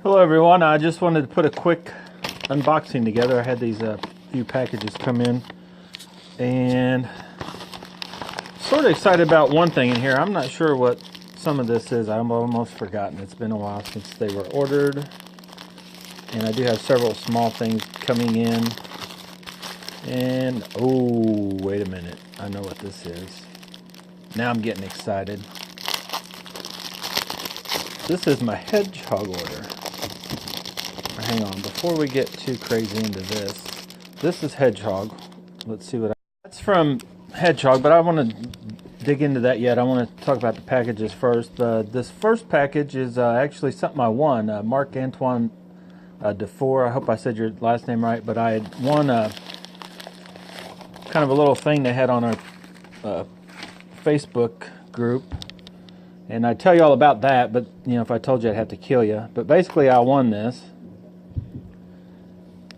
Hello everyone, I just wanted to put a quick unboxing together. I had these few packages come in and sort of excited about one thing in here. I'm not sure what some of this is. I'm almost forgotten. It's been a while since they were ordered, and I do have several small things coming in. And oh, wait a minute, I know what this is. Now I'm getting excited. This is my Hedgehog order. Hang on, before we get too crazy into this, this is Hedgehog. Let's see what that's from Hedgehog, but I want to dig into that yet. I want to talk about the packages first. This first package is actually something I won. Mark Antoine Defour. I hope I said your last name right, but I had won kind of a little thing they had on our Facebook group. And I'd tell you all about that, but you know, if I told you I'd have to kill you. But basically I won this.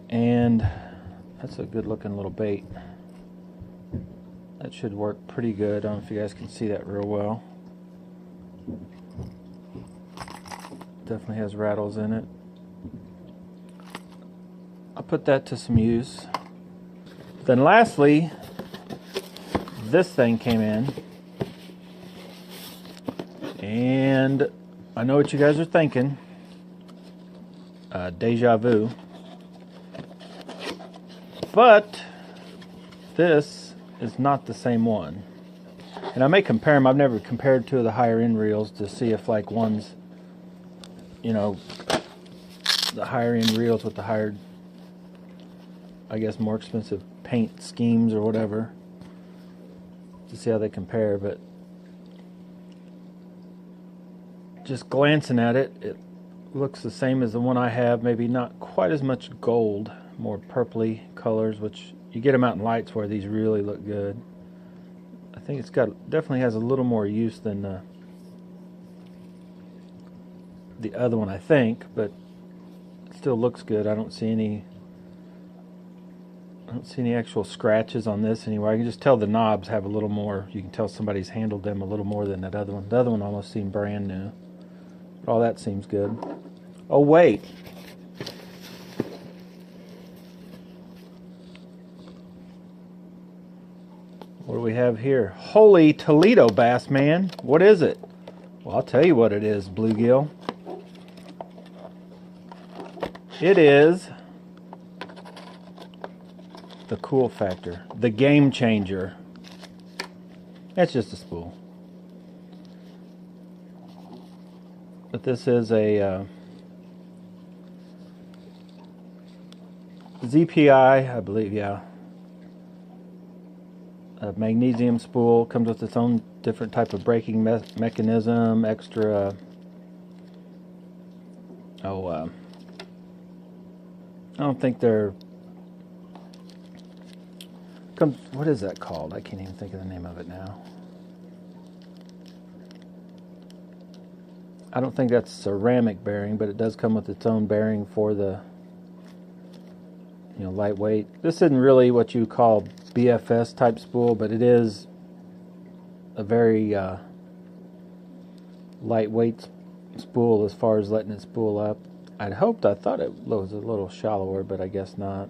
And that's a good looking little bait. That should work pretty good. I don't know if you guys can see that real well. Definitely has rattles in it. I'll put that to some use. Then lastly, this thing came in. And I know what you guys are thinking. Deja vu. But this is not the same one. And I may compare them. I've never compared two of the higher end reels to see if like one's, you know, the higher end reels with the higher, I guess, more expensive paint schemes or whatever, to see how they compare. But just glancing at it, it looks the same as the one I have, maybe not quite as much gold, more purpley colors, which you get them out in lights where these really look good. I think it's got, definitely has a little more use than the other one, I think, but it still looks good. I don't see any actual scratches on this anywhere. I can just tell the knobs have a little more, you can tell somebody's handled them a little more than that other one. The other one almost seemed brand new. But all that seems good. Oh wait. What do we have here? Holy Toledo bass, man. What is it? Well, I'll tell you what it is, bluegill. It is the cool factor, the game changer. That's just a spool. But this is a ZPI, I believe, yeah. A magnesium spool. Comes with its own different type of braking mechanism, extra I don't think they're what is that called? I can't even think of the name of it now. I don't think that's ceramic bearing, but it does come with its own bearing for the, you know, lightweight. This isn't really what you call BFS type spool, but it is a very lightweight spool as far as letting it spool up. I thought it was a little shallower, but I guess not.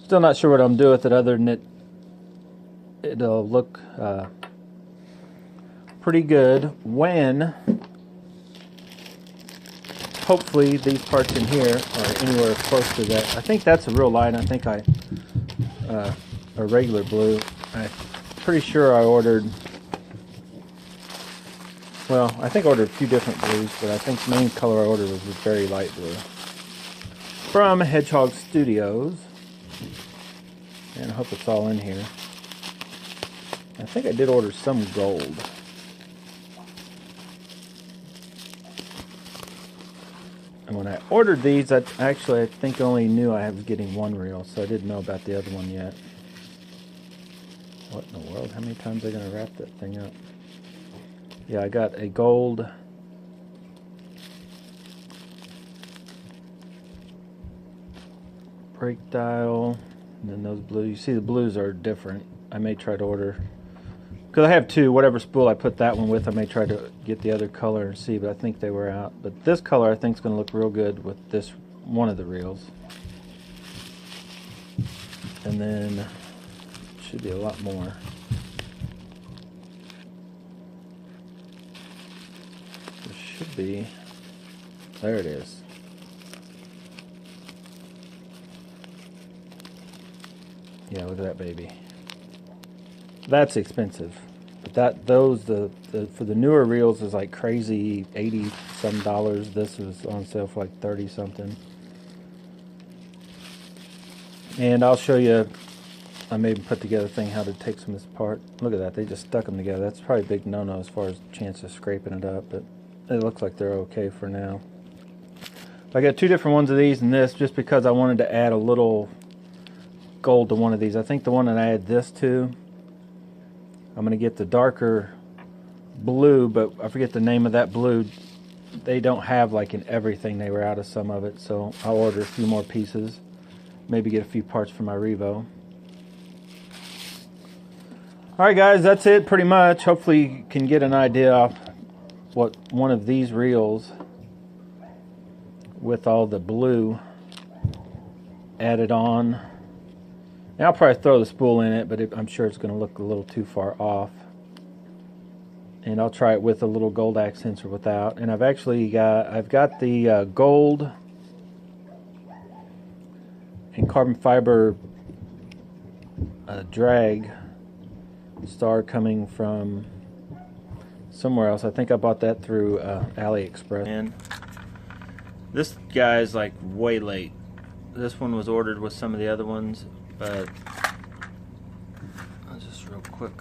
Still not sure what I'm doing with it other than it'll look pretty good when hopefully these parts in here are anywhere close to that. I think that's a real light. I think a regular blue. I'm pretty sure I ordered, well, I think I ordered a few different blues, but I think the main color I ordered was a very light blue from Hedgehog Studios. And I hope it's all in here. I think I did order some gold. And when I ordered these, I think only knew I was getting one reel, so I didn't know about the other one yet. What in the world? How many times are they going to wrap that thing up? Yeah, I got a gold brake dial. And then those blues, you see the blues are different. I may try to order because I have two. Whatever spool I put that one with, I may try to get the other color and see, but I think they were out. But this color I think is going to look real good with this one of the reels. And then should be a lot more. There should be. There it is. Yeah, look at that baby. That's expensive. But those for the newer reels is like crazy, $80 some. This is on sale for like 30 something. And I'll show you, I may even put together a thing how to take some of this apart. Look at that, they just stuck them together. That's probably a big no-no as far as chance of scraping it up, but it looks like they're okay for now. I got two different ones of these and this just because I wanted to add a little gold to one of these. I think the one that I add this to, I'm going to get the darker blue, but I forget the name of that blue. They don't have like in everything, they were out of some of it, so I'll order a few more pieces. Maybe get a few parts for my revo. Alright guys, that's it pretty much. Hopefully you can get an idea of what one of these reels with all the blue added on. And I'll probably throw the spool in it, but I'm sure it's going to look a little too far off. And I'll try it with a little gold accents or without. And I've got the gold and carbon fiber drag star coming from somewhere else. I think I bought that through AliExpress. And this guy is like way late. This one was ordered with some of the other ones, but just real quick.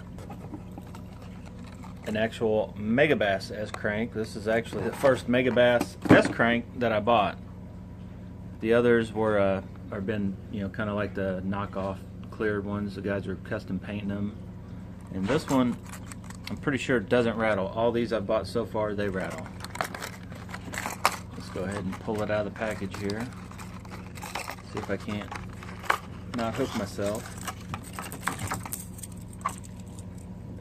An actual megabass S crank. This is actually the first megabass S crank that I bought. The others were are been, you know, kind of like the knockoff cleared ones. The guys are custom painting them. And this one, I'm pretty sure it doesn't rattle. All these I've bought so far, they rattle. Let's go ahead and pull it out of the package here. See if I can't not hook myself.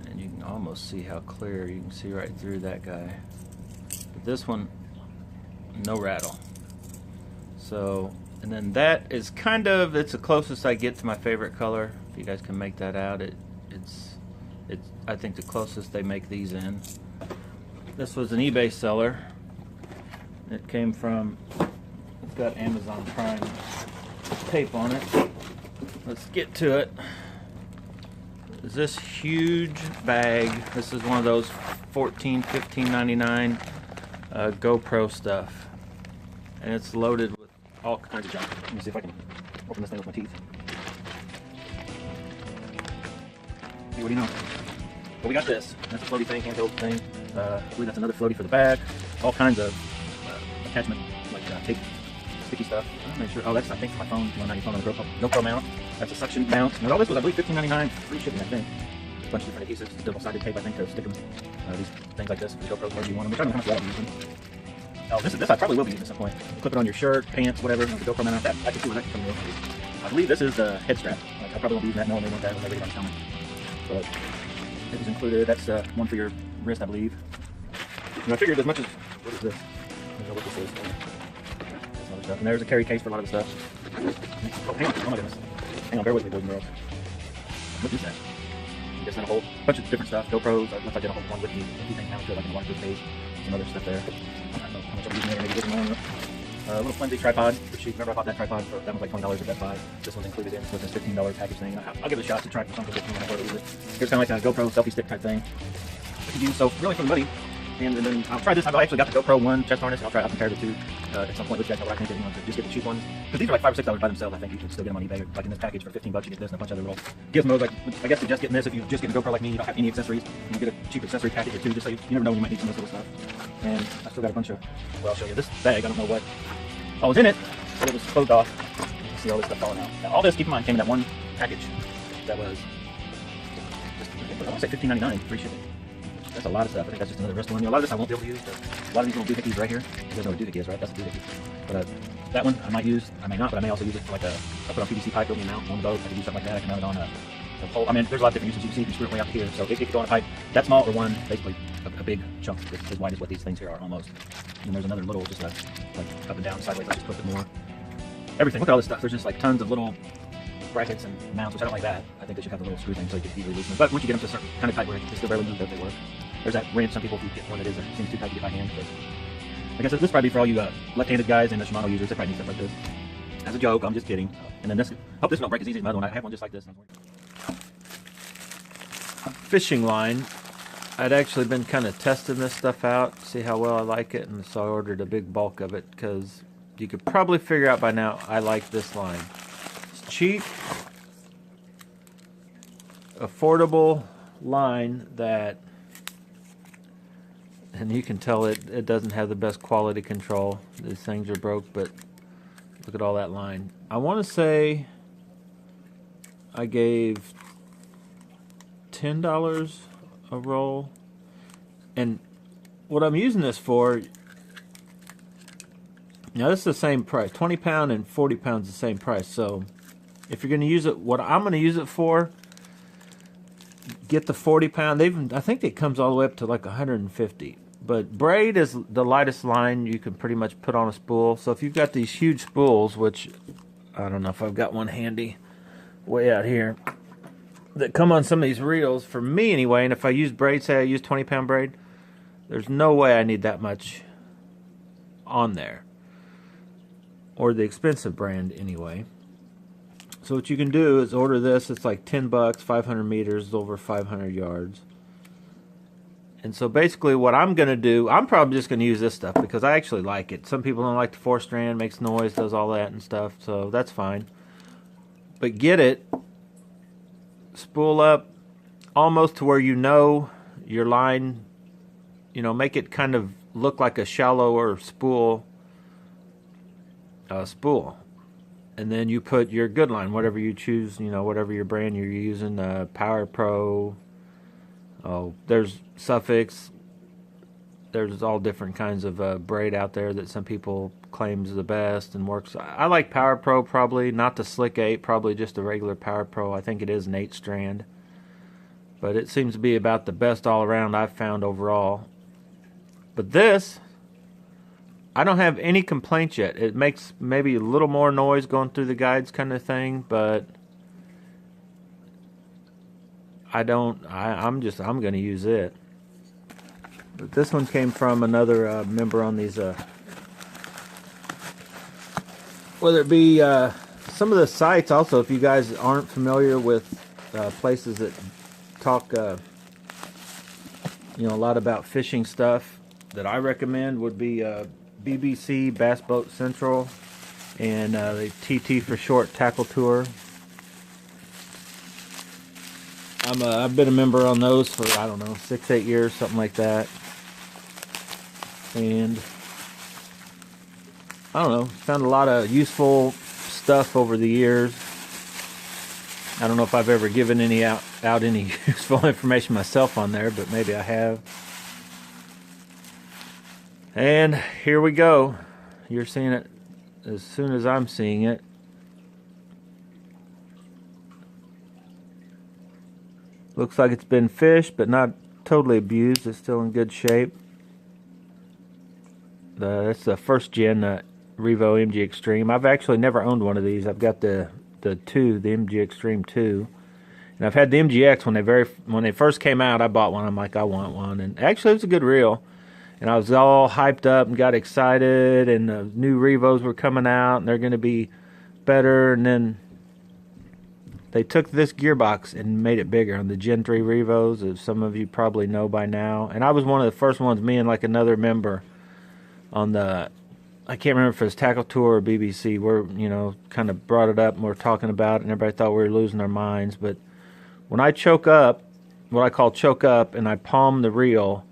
And you can almost see how clear, you can see right through that guy. But this one, no rattle. So, and then that is kind of, it's the closest I get to my favorite color. If you guys can make that out, it's I think the closest they make these in. This was an eBay seller. It came from, it's got Amazon Prime tape on it. Let's get to it. Is this huge bag. This is one of those $14-15.99 Gopro stuff. And it's loaded with all kinds of junk. Let me see if I can open this thing with my teeth. Hey, what do you know? Well, we got this. That's a floaty thing, handheld thing. I believe that's another floaty for the back. All kinds of attachment, like tape, sticky stuff. I'm not sure. Oh, that's, I think, for my phone. You want your phone on the GoPro mount. That's a suction mount. And all this was, I believe, $15.99. Free shipping, I think. A bunch of different adhesives, double-sided tape, I think, to stick them. These things like this, the GoPros, wherever you want them. Which I don't know how much I'll be using. Oh, this I probably will be using at some point. Clip it on your shirt, pants, whatever. The GoPro mount. That I can see where that can come real handy. I believe this is the head strap. Like, I probably won't be using that. No one may want that when everybody's coming. But it was included. That's one for your wrist, I believe. And I figured as much as, what is this? I don't know what this is. That's other stuff. And there's a carry case for a lot of the stuff. Oh, hang on. Oh my goodness. Hang on, bear with me, boys and girls. What is that? I guess not a whole bunch of different stuff. GoPros. I did a whole one with the thing now, like in a waterproof case. Some other stuff there. I don't know how much I'm using there. Maybe this one. A little flimsy tripod. Remember I bought that tripod for, that was like $20 at Best Buy. This one's included in with this $15 package thing. I'll give it a shot to try for something different when I use it. Here's kind of like a GoPro selfie stick type thing. I could use, so really for the money. And then I'll try this. I've actually got the GoPro one chest harness. I'll compare the two at some point. Let you guys know what I think if you want to just get the cheap ones. Because these are like $5 or $6 by themselves. I think you can still get them on eBay. Like in this package for $15, you get this and a bunch of other little gizmos. Like I guess you're just getting this if you just get a GoPro like me. You don't have any accessories. You get a cheap accessory package or two, just so you never know when you might need some of this little stuff. And I still got a bunch of. Well, I'll show you this bag. I don't know what all was in it, but it was closed off. You can see all this stuff falling out. Now, all this, keep in mind, came in that one package that was just, I want to say $15.99 free shipping. That's a lot of stuff. I think that's just another wrist one. You know, a lot of this I won't be able to use. But a lot of these little doohickeys right here. You guys know what a doohickey is, right? That's a doohickey. But that one I might use. I may not, but I may also use it for like I put on PVC pipe, build me a mount on the boat. I could use something like that. I can mount it on the whole, I mean, there's a lot of different uses. You can see you can screw it way up here. So it could go on a pipe that small or one, basically a big chunk as wide as what these things here are almost. And there's another little, just like up and down, sideways. Let's just put it more. Everything. Look at all this stuff. There's just like tons of little brackets and mounts, which I don't like that. I think they should have the little screw thing so you can easily loosen them. But once you get them to a certain kind of tight where it's still barely move, they work. There's that wrench. Some people, if you get one that seems too tight to get by hand. But like I said, this probably be for all you left-handed guys and the Shimano users. They probably need stuff like this. As a joke, I'm just kidding. And then this, hope this don't break as easy as another one. I have one just like this. Fishing line. I'd actually been kind of testing this stuff out, see how well I like it, and so I ordered a big bulk of it because you could probably figure out by now I like this line. It's cheap, affordable line that, and you can tell it doesn't have the best quality control. These things are broke, but look at all that line. I want to say I gave $10 a roll, and what I'm using this for, now this is the same price, 20 pound and 40 pounds the same price. So if you're going to use it, what I'm going to use it for, get the 40 pound. I think it comes all the way up to like 150. But braid is the lightest line you can pretty much put on a spool. So if you've got these huge spools, which I don't know if I've got one handy way out here, that come on some of these reels, for me anyway, and if I use braid, say I use 20 pound braid, there's no way I need that much on there. Or the expensive brand anyway. So what you can do is order this. It's like 10 bucks, 500 meters, over 500 yards. And so basically what I'm going to do, I'm probably just going to use this stuff because I actually like it. Some people don't like the 4-strand, makes noise, does all that and stuff, so that's fine. But get it, spool up almost to where you know your line, you know, make it kind of look like a shallower spool. And then you put your good line, whatever you choose, you know, whatever your brand you're using, Power Pro. Oh, there's Suffix. There's all different kinds of braid out there that some people claim is the best and works. I like Power Pro, probably not the Slick 8, probably just a regular Power Pro. I think it is an 8-strand, but it seems to be about the best all around I've found overall. But this, I don't have any complaints yet. It makes maybe a little more noise going through the guides kind of thing, but I'm going to use it. But this one came from another member on these, whether it be some of the sites also, if you guys aren't familiar with places that talk, you know, a lot about fishing stuff, that I recommend would be BBC, Bass Boat Central, and the TT for short Tackle Tour. I've been a member on those for, I don't know, 6-8 years, something like that. And I don't know, found a lot of useful stuff over the years. I don't know if I've ever given any out any useful information myself on there, but maybe I have. And here we go. You're seeing it as soon as I'm seeing it. Looks like it's been fished, but not totally abused. It's still in good shape. That's the first gen Revo mgxtreme. I've actually never owned one of these. I've got the mgxtreme 2. And I've had the MGX when they first came out. I bought one. I'm like, I want one. And actually, it was a good reel. And I was all hyped up and got excited. And the new Revos were coming out, and they're going to be better. And then they took this gearbox and made it bigger on the Gen 3 Revos, as some of you probably know by now. And I was one of the first ones, me and like another member on the, I can't remember if it was Tackle Tour or BBC, where, you know, kind of brought it up and we're talking about it, and everybody thought we were losing our minds. But when I choke up, what I call choke up, and I palm the reel,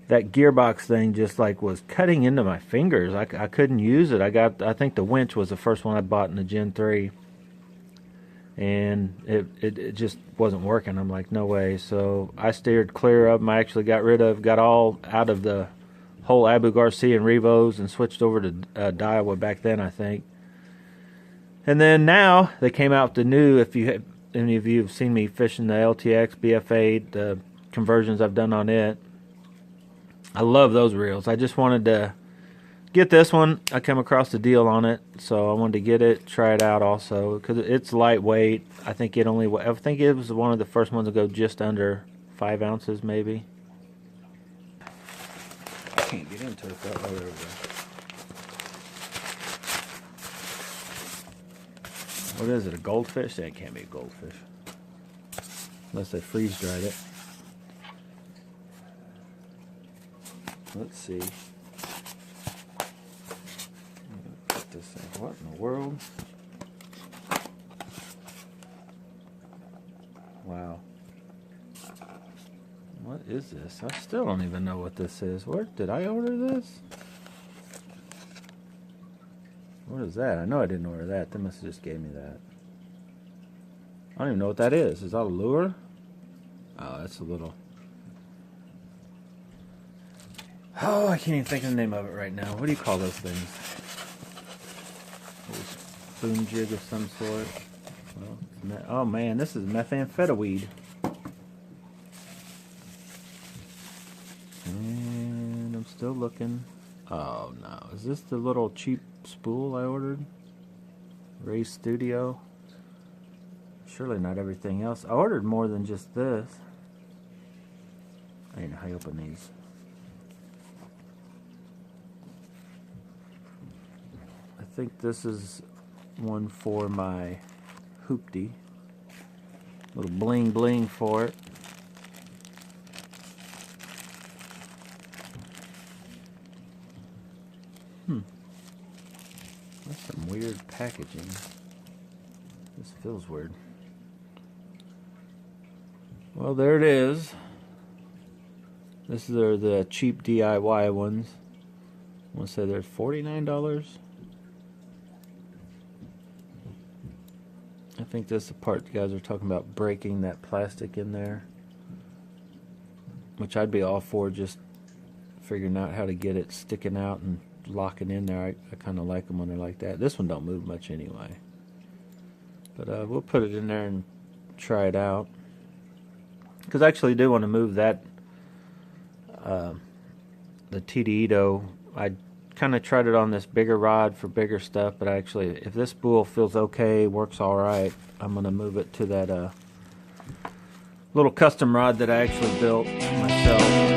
that gearbox thing just like was cutting into my fingers. I couldn't use it. I think the winch was the first one I bought in the Gen 3. And it just wasn't working. I'm like, no way. So I steered clear of them. I actually got all out of the whole Abu Garcia and Revos and switched over to Daiwa back then, I think. And then now they came out with the new, if you any of you have seen me fishing the LTX BF8, the conversions I've done on it. I love those reels. I just wanted to get this one. I come across a deal on it, so I wanted to get it, try it out also, because it's lightweight. I think it was one of the first ones to go just under 5 ounces, maybe. I can't get into it though. Oh, there we go. What is it, a goldfish? That can't be a goldfish. Unless they freeze dried it. Let's see. Put this in. What in the world? Wow. What is this? I still don't even know what this is. Where did I order this? What is that? I know I didn't order that. They must have just gave me that. I don't even know what that is. Is that a lure? Oh, that's a little... Oh, I can't even think of the name of it right now. What do you call those things? A spoon jig of some sort. Well, oh man, this is methamphetamine. And I'm still looking. Oh no, is this the little cheap spool I ordered? Ray Studio. Surely not everything else. I ordered more than just this. I don't know how you open these. I think this is one for my hoopty. Little bling bling for it. That's some weird packaging. This feels weird. Well, there it is. This is the cheap DIY ones. I want to say they're $49. I think this is the part you guys are talking about, breaking that plastic in there. Which I'd be all for, just figuring out how to get it sticking out and locking in there. I kind of like them when they're like that. This one don't move much anyway. But we'll put it in there and try it out. Because I actually do want to move that, the TDEdo. I kind of tried it on this bigger rod for bigger stuff, but actually, if this spool feels okay, works all right, I'm going to move it to that little custom rod that I actually built myself.